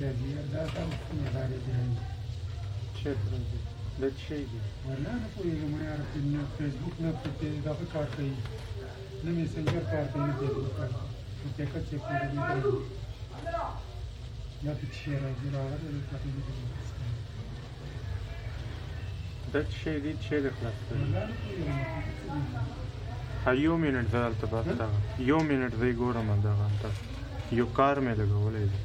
راځي دا تاسو نه راځي چیرته راځي د څه دی ورنه نه پوهېږم مړ یاره په فیسبوک نه پکې دغه کار کوي نه میسنجر کار کوي نه فیسبوک کار کوي نو پیکټ چیک کوي دا په څه راځي راغلی دی پاتې نه د څه دی چې د خلاص ورنه نه پوهېږم ها یو منټ زه هلته بس یو منټ دی ګورم دغه هلته یو کار مې لګولی دی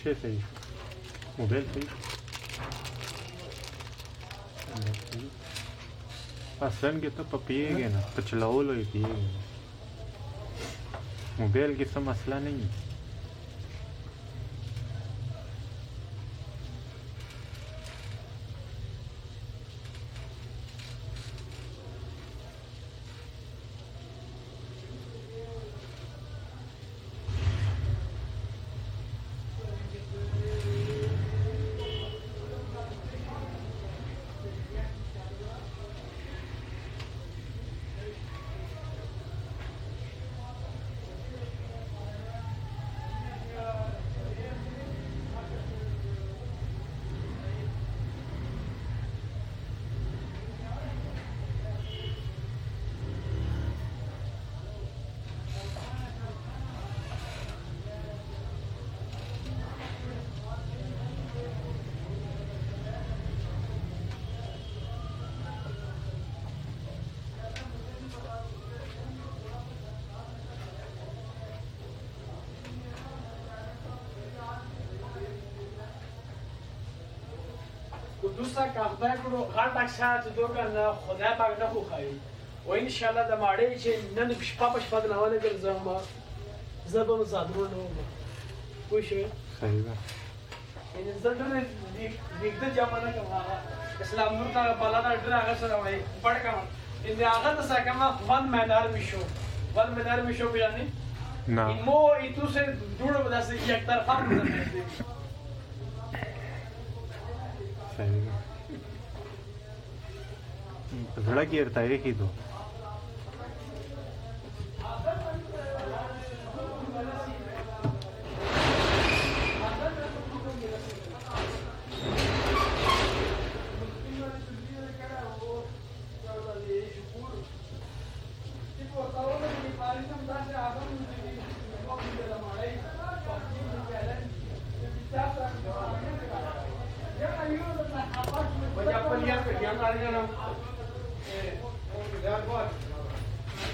چه صحیح موبایل صحیح اصلا کې ته په پیږې نه په چلاولو یې پیږې نه موبایل کې څه مسله نه وي دوستا که خدای کنو غټ اکثر چې دوکه نه خدای پاک نه خوښوي و انشاءالله د ماړۍ چې نن شپه په شپه د ناونه ګرځم زه به مصادرو نه وم پوه شوې صحیح ده یعنې زه ډېرې نږدې جامه نه کوم هغه اسلام نور ته بالا ته ډېر هغه سره وایي پټ کوم یعنې هغه ته څه کوم ون مین آرمی شو ون مین آرمی شو پېژنې نه مو ای تو سے جوړه به داسې یک طرفه صحیح ده په زړه کې ورته ایښي دو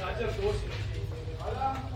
Raja Doshi.